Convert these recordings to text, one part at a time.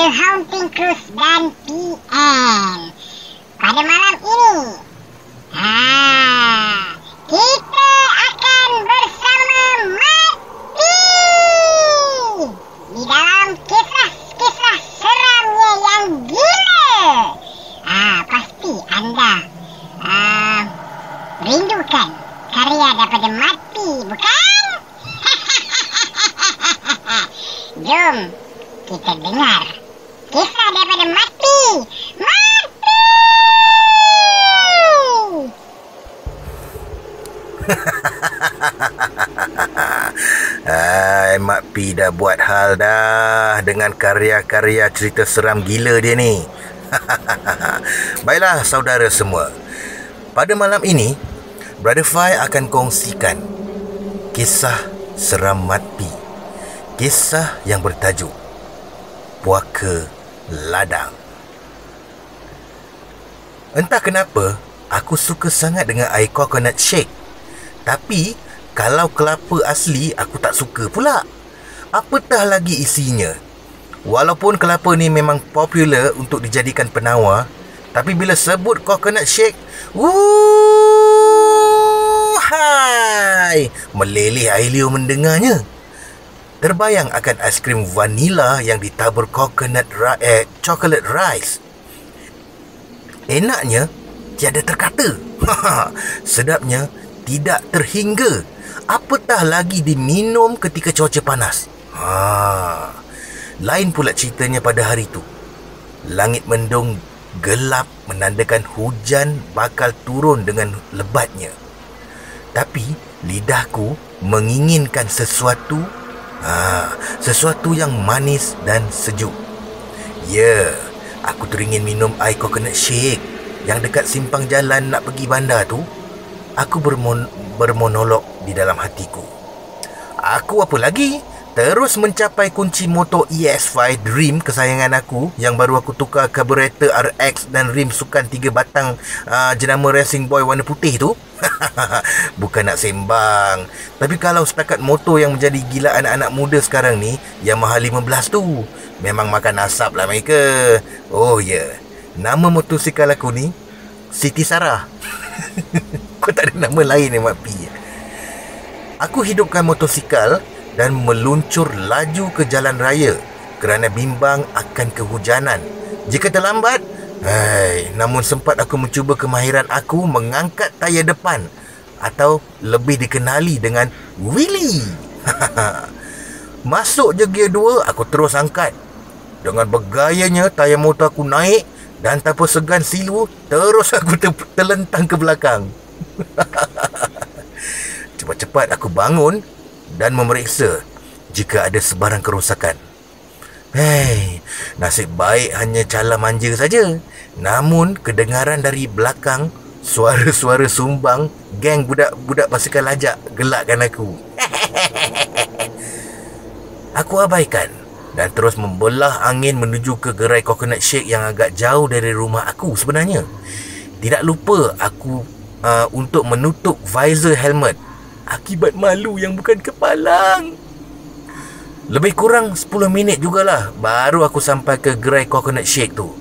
Haunting Cruise dan PN. Pada malam ini, kita akan bersama Mati di dalam kisah-kisah seramnya yang gila. Pasti anda rindukan karya daripada Mati, bukan? Jom kita dengar kisah daripada Mati. Mak P dah buat hal dah dengan karya-karya cerita seram gila dia ni. Baiklah saudara semua, pada malam ini Brother Fai akan kongsikan kisah seram Mat P. Kisah yang bertajuk Puaka Ladang. Entah kenapa aku suka sangat dengan air coconut shake. Tapi kalau kelapa asli aku tak suka pula. Apatah lagi isinya. Walaupun kelapa ni memang popular untuk dijadikan penawar, tapi bila sebut coconut shake, hai, meleleh air liur mendengarnya. Terbayang akan aiskrim vanila yang ditabur chocolate rice. Enaknya tiada terkata. Sedapnya tidak terhingga. Apatah lagi diminum ketika cuaca panas. Lain pula ceritanya pada hari itu. Langit mendung gelap menandakan hujan bakal turun dengan lebatnya. Tapi lidahku menginginkan sesuatu yang manis dan sejuk. Ya, aku teringin minum air coconut shake yang dekat simpang jalan nak pergi bandar tu. Aku bermonolog di dalam hatiku. Aku apa lagi? Terus mencapai kunci motor EX5 Dream kesayangan aku yang baru aku tukar carburetor RX dan rim sukan 3 batang jenama Racing Boy warna putih tu. Bukan nak sembang, tapi kalau setakat motor yang menjadi gila anak-anak muda sekarang ni, Yamaha 15 tu memang makan asap lah mereka. Oh ya, nama motosikal aku ni Siti Sarah. Kau tak ada nama lain ni Mak P. Aku hidupkan motosikal dan meluncur laju ke jalan raya kerana bimbang akan kehujanan. Jika terlambat, namun sempat aku mencuba kemahiran aku mengangkat tayar depan, atau lebih dikenali dengan wheelie. Masuk je gear 2, aku terus angkat. Dengan bergayanya tayar motor aku naik dan tanpa segan silu terus aku terlentang ke belakang. Cepat-cepat aku bangun dan memeriksa jika ada sebarang kerosakan. Nasib baik hanya cala manja saja. Namun kedengaran dari belakang suara-suara sumbang geng budak-budak basikal lajak gelakkan aku. Aku abaikan dan terus membelah angin menuju ke gerai coconut shake yang agak jauh dari rumah aku sebenarnya. Tidak lupa aku untuk menutup visor helmet akibat malu yang bukan kepalang. Lebih kurang 10 minit jugalah baru aku sampai ke gerai coconut shake tu.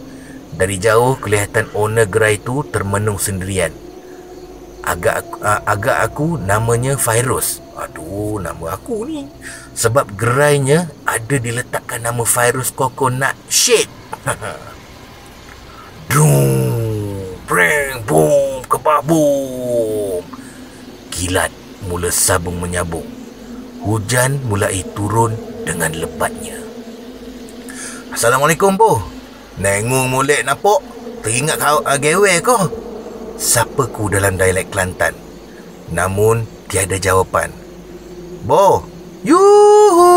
Dari jauh kelihatan owner gerai tu termenung sendirian. Agak aku namanya Fairuz. Aduh, nama aku ni. Sebab gerainya ada diletakkan nama Fairuz Coconut Shake. Dung, preng, boom, kebah, boom. Kilat mula sabung menyabung. Hujan mulai turun dengan lebatnya. Assalamualaikum, Bo. Nengung molek napok. Teringat kau gewe kau? Sapaku dalam dialek Kelantan. Namun tiada jawapan. Bo, yuhu.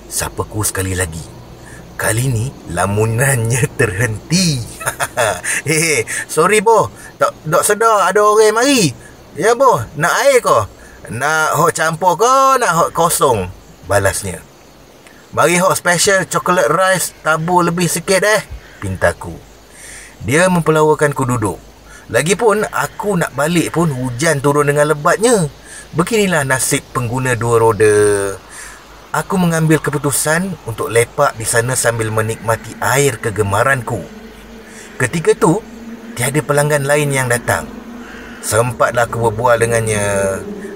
Sapaku sekali lagi. Kali ni lamunannya terhenti. Sorry, Bo. Tak sedar ada orang mari. Ya, Bo, nak air kau? Nak hot campur kau, nak hot kosong? Balasnya. Mari hot special chocolate rice, tabur lebih sikit pintaku. Dia mempelawakanku duduk. Lagipun aku nak balik pun hujan turun dengan lebatnya. Beginilah nasib pengguna dua roda. Aku mengambil keputusan untuk lepak di sana sambil menikmati air kegemaranku. Ketika tu, tiada pelanggan lain yang datang. Sempatlah aku berbual dengannya.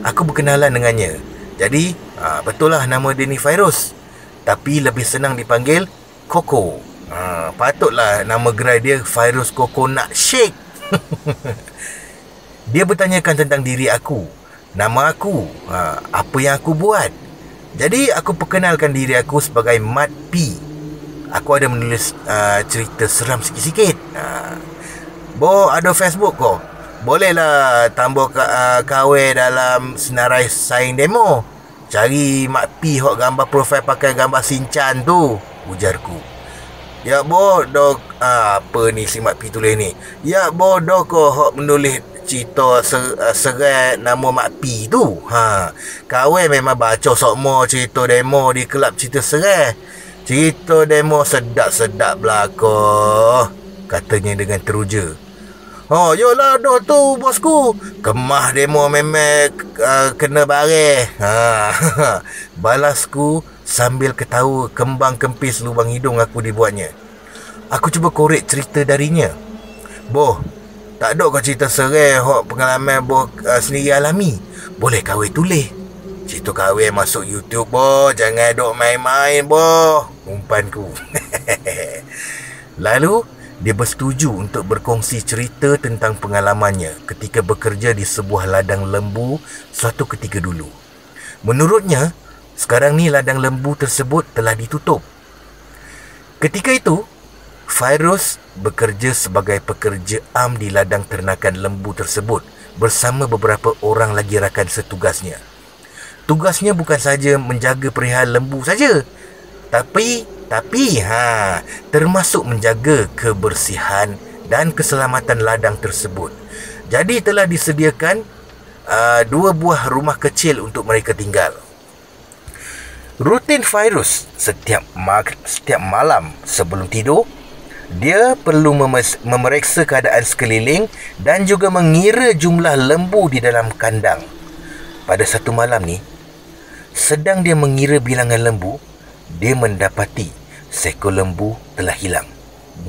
Aku berkenalan dengannya. Jadi, betul lah nama dia ni Fairuz. Tapi lebih senang dipanggil Koko. Patutlah nama gerai dia Fairuz Coconut Shake. Dia bertanyakan tentang diri aku, nama aku, apa yang aku buat. Jadi aku perkenalkan diri aku sebagai Mat P. Aku ada menulis cerita seram sikit-sikit. Bo, ada Facebook kau? Bolehlah tambah kawe dalam senarai saing demo. Cari Mak P hok gambar profil pakai gambar Sinchan tu, ujarku. Ya bodoh, apa ni si Mak P tulis ni? Ya bodoh kau hok menulis cerita serai nama Mak P tu. Kawe memang baca sokmo cerita demo di kelab cerita serai. Cerita demo sedap-sedap belaka, katanya dengan teruja. Oh, yolah dah tu bosku. Kemah demo memang kena bareh. Balasku sambil ketawa kembang kempis lubang hidung aku dibuatnya. Aku cuba korek cerita darinya. Boh, tak ada kau cerita serai hok pengalaman boh sendiri alami. Boleh kau tulis. Cerita kahwin masuk YouTube boh. Jangan duk main-main boh, umpanku. Lalu dia bersetuju untuk berkongsi cerita tentang pengalamannya ketika bekerja di sebuah ladang lembu suatu ketika dulu. Menurutnya, sekarang ni ladang lembu tersebut telah ditutup. Ketika itu, Fairuz bekerja sebagai pekerja am di ladang ternakan lembu tersebut bersama beberapa orang lagi rakan setugasnya. Tugasnya bukan saja menjaga perihal lembu saja, tapi termasuk menjaga kebersihan dan keselamatan ladang tersebut. Jadi telah disediakan 2 buah rumah kecil untuk mereka tinggal. Rutin Fairuz setiap malam sebelum tidur, dia perlu memeriksa keadaan sekeliling dan juga mengira jumlah lembu di dalam kandang. Pada satu malam ni, sedang dia mengira bilangan lembu, dia mendapati seekor lembu telah hilang.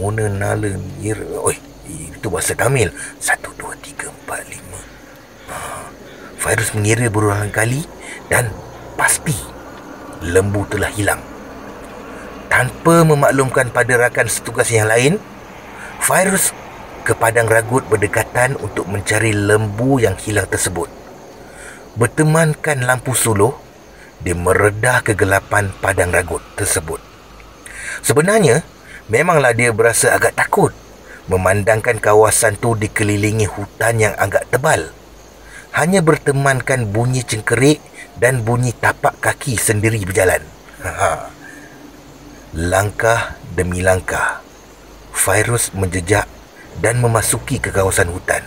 Muna nala nira. Itu bahasa Tamil. 1, 2, 3, 4, 5. Fairuz mengira berulang kali dan pasti lembu telah hilang. Tanpa memaklumkan pada rakan setugas yang lain, Fairuz ke padang ragut berdekatan untuk mencari lembu yang hilang tersebut. Bertemankan lampu suluh, dia meredah kegelapan padang ragut tersebut. Sebenarnya, memanglah dia berasa agak takut memandangkan kawasan tu dikelilingi hutan yang agak tebal. Hanya bertemankan bunyi cengkerik dan bunyi tapak kaki sendiri berjalan. Langkah demi langkah, Fairuz menjejak dan memasuki ke kawasan hutan.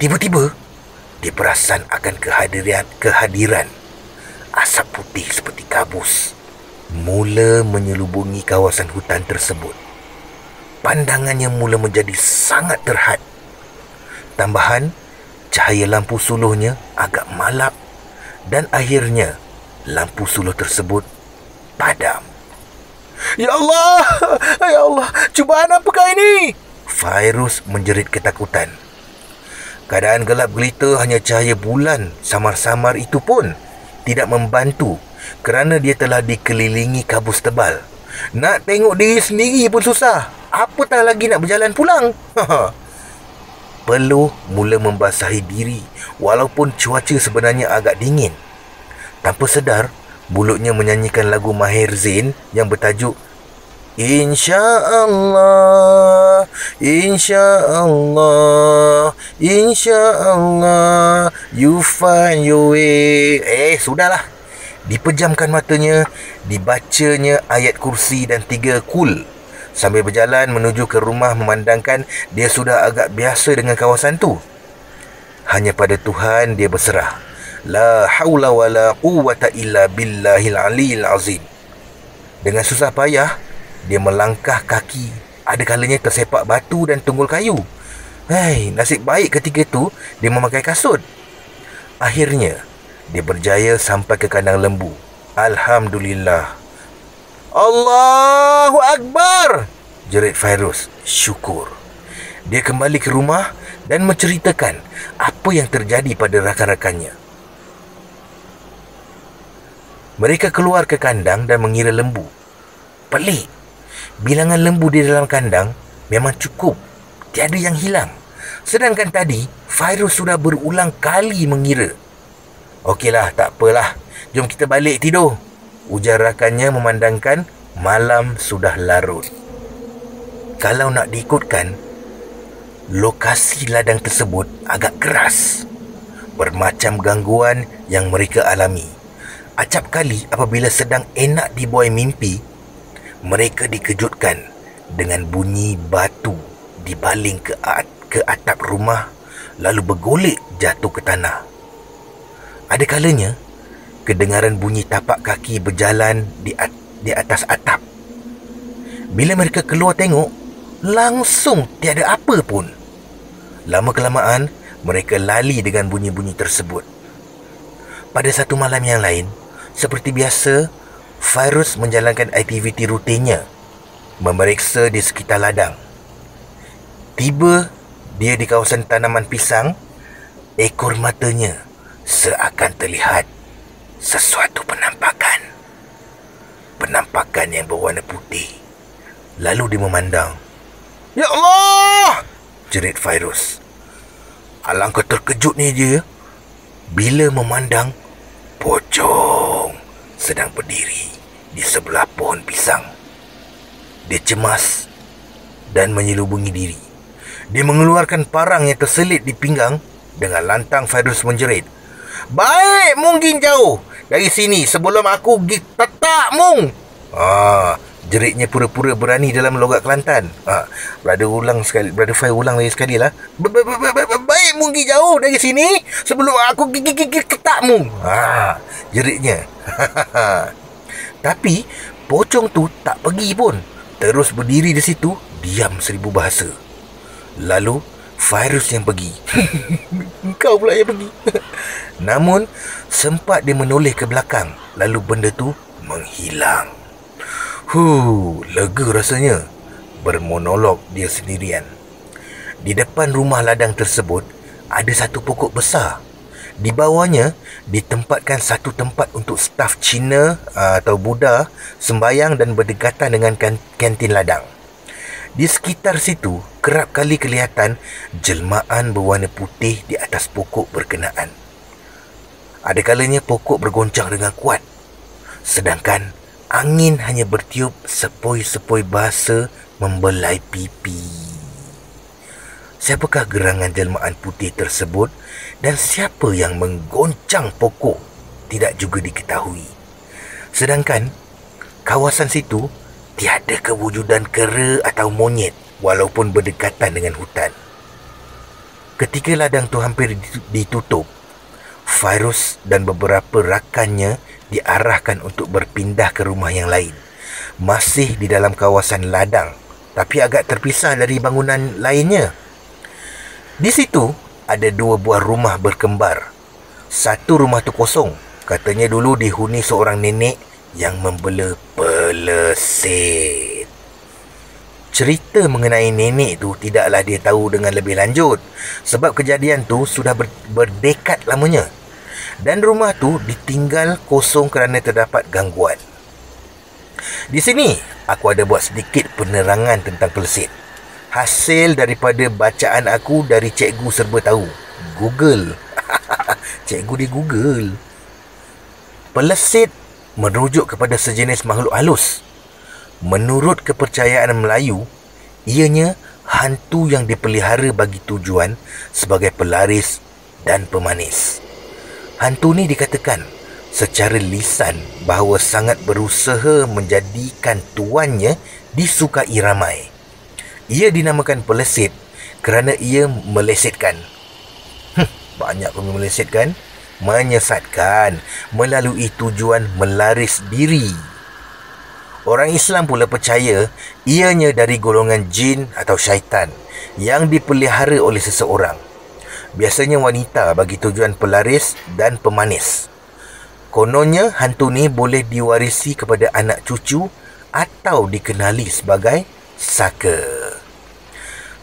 Tiba-tiba, dia perasan akan kehadiran asap putih seperti kabus mula menyelubungi kawasan hutan tersebut. Pandangannya mula menjadi sangat terhad. Tambahan, cahaya lampu suluhnya agak malap dan akhirnya lampu suluh tersebut padam. Ya Allah! Ya Allah! Cubaan apakah ini? Fairuz menjerit ketakutan. Keadaan gelap gelita, hanya cahaya bulan samar-samar itu pun tidak membantu kerana dia telah dikelilingi kabus tebal. Nak tengok diri sendiri pun susah, apatah lagi nak berjalan pulang. Peluh mula membasahi diri walaupun cuaca sebenarnya agak dingin. Tanpa sedar, mulutnya menyanyikan lagu Maher Zain yang bertajuk InsyaAllah, InsyaAllah, InsyaAllah, you find your way. Sudahlah. Dipejamkan matanya, dibacanya ayat kursi dan 3 kul. Sambil berjalan menuju ke rumah memandangkan dia sudah agak biasa dengan kawasan tu. Hanya pada Tuhan dia berserah. La haula wa la quwwata illa billahil aliyil azim. Dengan susah payah, dia melangkah kaki. Ada kalanya tersepak batu dan tunggul kayu. Nasib baik ketika itu dia memakai kasut. Akhirnya, dia berjaya sampai ke kandang lembu. Alhamdulillah. Allahu Akbar, jerit Fairuz syukur. Dia kembali ke rumah dan menceritakan apa yang terjadi pada rakan-rakannya. Mereka keluar ke kandang dan mengira lembu. Pelik, bilangan lembu di dalam kandang memang cukup, tiada yang hilang. Sedangkan tadi Fairuz sudah berulang kali mengira. Okeylah, tak apalah, jom kita balik tidur, ujar rakannya memandangkan malam sudah larut. Kalau nak diikutkan, lokasi ladang tersebut agak keras. Bermacam gangguan yang mereka alami. Acap kali apabila sedang enak dibuai mimpi, mereka dikejutkan dengan bunyi batu dibaling ke atap rumah lalu bergolek jatuh ke tanah. Ada kalanya kedengaran bunyi tapak kaki berjalan di atas atap. Bila mereka keluar tengok, langsung tiada apa pun. Lama-kelamaan mereka lali dengan bunyi-bunyi tersebut. Pada satu malam yang lain, seperti biasa, Fairuz menjalankan aktiviti rutinnya, memeriksa di sekitar ladang. Tiba dia di kawasan tanaman pisang, ekor matanya seakan terlihat sesuatu penampakan. Penampakan yang berwarna putih. Lalu dia memandang. Ya Allah! Jerit Fairuz. Alangkah terkejutnya dia bila memandang pocong sedang berdiri di sebelah pohon pisang. Dia cemas dan menyelubungi diri. Dia mengeluarkan parang yang terselit di pinggang. Dengan lantang Fairuz menjerit, "Baik, mungkin jauh dari sini sebelum aku tetak mung." Jeritnya pura-pura berani dalam logat Kelantan. Brother Fai ulang lagi sekali lah. "Baik, mungkin jauh dari sini sebelum aku ketak mung." Jeritnya. Tapi pocong tu tak pergi pun. Terus berdiri di situ, diam seribu bahasa. Lalu Fairuz yang pergi. Kau pula yang pergi. Namun sempat dia menoleh ke belakang, lalu benda tu menghilang. Lega rasanya, bermonolog dia sendirian. Di depan rumah ladang tersebut ada satu pokok besar. Di bawahnya ditempatkan satu tempat untuk staf Cina atau Buddha sembayang dan berdekatan dengan kantin ladang. Di sekitar situ kerap kali kelihatan jelmaan berwarna putih di atas pokok berkenaan. Ada kalanya pokok bergoncang dengan kuat, sedangkan angin hanya bertiup sepoi-sepoi bahasa membelai pipi. Siapakah gerangan jelmaan putih tersebut dan siapa yang menggoncang pokok tidak juga diketahui. Sedangkan kawasan situ tiada kewujudan kera atau monyet walaupun berdekatan dengan hutan. Ketika ladang tu hampir ditutup, Fairuz dan beberapa rakannya diarahkan untuk berpindah ke rumah yang lain. Masih di dalam kawasan ladang, tapi agak terpisah dari bangunan lainnya. Di situ ada dua buah rumah berkembar. Satu rumah tu kosong. Katanya dulu dihuni seorang nenek yang membela pelesit. Cerita mengenai nenek tu tidaklah dia tahu dengan lebih lanjut, sebab kejadian tu sudah berdekad lamanya. Dan rumah tu ditinggal kosong kerana terdapat gangguan. Di sini aku ada buat sedikit penerangan tentang pelesit, hasil daripada bacaan aku dari cikgu serba tahu, Google. Cikgu di Google. Pelesit merujuk kepada sejenis makhluk halus. Menurut kepercayaan Melayu, ianya hantu yang dipelihara bagi tujuan sebagai pelaris dan pemanis. Hantu ni dikatakan secara lisan bahawa sangat berusaha menjadikan tuannya disukai ramai. Ia dinamakan pelesit kerana ia melesetkan. Banyak pun melesetkan. Menyesatkan melalui tujuan melaris diri. Orang Islam pula percaya ianya dari golongan jin atau syaitan yang dipelihara oleh seseorang. Biasanya wanita bagi tujuan pelaris dan pemanis. Kononnya hantu ni boleh diwarisi kepada anak cucu atau dikenali sebagai saka.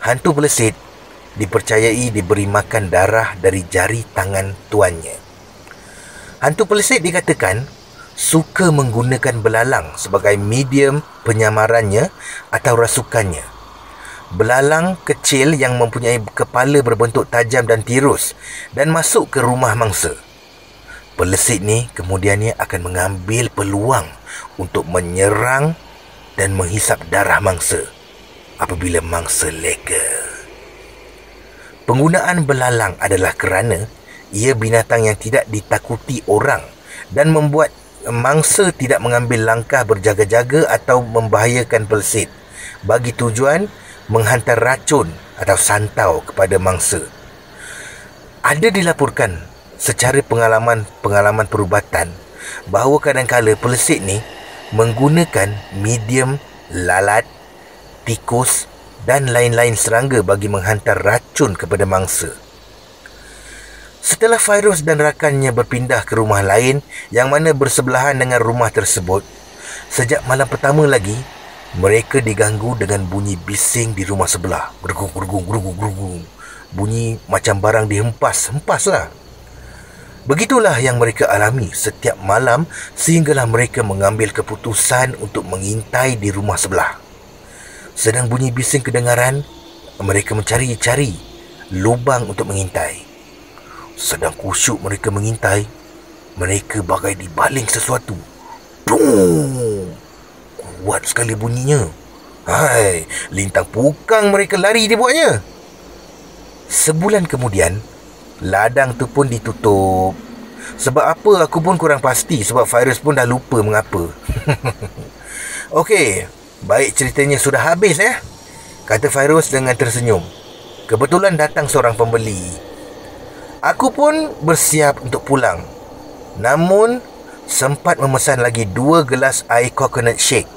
Hantu pelesit dipercayai diberi makan darah dari jari tangan tuannya. Hantu pelesit dikatakan suka menggunakan belalang sebagai medium penyamarannya atau rasukannya. Belalang kecil yang mempunyai kepala berbentuk tajam dan tirus dan masuk ke rumah mangsa. Pelesit ni kemudiannya akan mengambil peluang untuk menyerang dan menghisap darah mangsa apabila mangsa lega. Penggunaan belalang adalah kerana ia binatang yang tidak ditakuti orang dan membuat mangsa tidak mengambil langkah berjaga-jaga atau membahayakan pelesit bagi tujuan menghantar racun atau santau kepada mangsa. Ada dilaporkan secara pengalaman perubatan bahawa kadang-kala pelesit ni menggunakan medium lalat, tikus dan lain-lain serangga bagi menghantar racun kepada mangsa. Setelah Fairuz dan rakannya berpindah ke rumah lain yang mana bersebelahan dengan rumah tersebut, sejak malam pertama lagi, mereka diganggu dengan bunyi bising di rumah sebelah. Gergung, gergung, gergung, gergung. Bunyi macam barang dihempas lah. Begitulah yang mereka alami setiap malam sehinggalah mereka mengambil keputusan untuk mengintai di rumah sebelah. Sedang bunyi bising kedengaran, mereka mencari-cari lubang untuk mengintai. Sedang kusyuk mereka mengintai, mereka bagai dibaling sesuatu. Boom! Kuat sekali bunyinya. Hai, lintang pukang mereka lari dibuatnya. Sebulan kemudian, ladang tu pun ditutup. Sebab apa aku pun kurang pasti, sebab Fairuz pun dah lupa mengapa. Okey, baik ceritanya sudah habis kata Fairuz dengan tersenyum. Kebetulan datang seorang pembeli. Aku pun bersiap untuk pulang. Namun, sempat memesan lagi 2 gelas air coconut shake.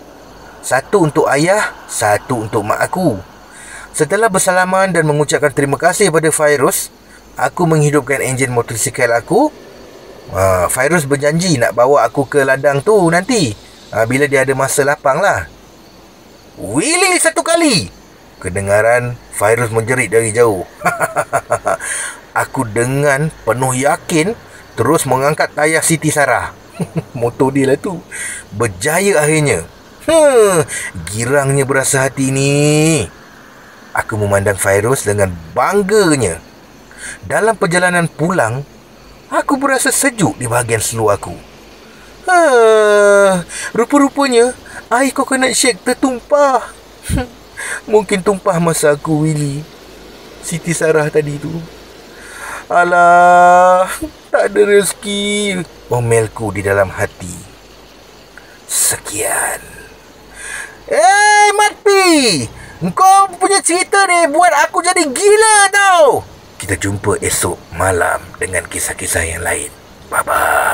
1 untuk ayah, 1 untuk mak aku. Setelah bersalaman dan mengucapkan terima kasih kepada Fairuz, aku menghidupkan enjin motosikal aku. Fairuz berjanji nak bawa aku ke ladang tu nanti, bila dia ada masa lapang lah. Wili 1 kali! Kedengaran Fairuz menjerit dari jauh. Aku dengan penuh yakin terus mengangkat tayar Siti Sarah. Motor dia lah tu. Berjaya akhirnya. Girangnya berasa hati ni. Aku memandang Fairuz dengan bangganya. Dalam perjalanan pulang, aku berasa sejuk di bahagian seluar aku. Rupa-rupanya air coconut shake tertumpah. Mungkin tumpah masa aku Willy Siti Sarah tadi tu. Alah, tak ada rezeki, omelku di dalam hati. Sekian. Mati! Kau punya cerita ni buat aku jadi gila tau. Kita jumpa esok malam dengan kisah-kisah yang lain. Bye-bye.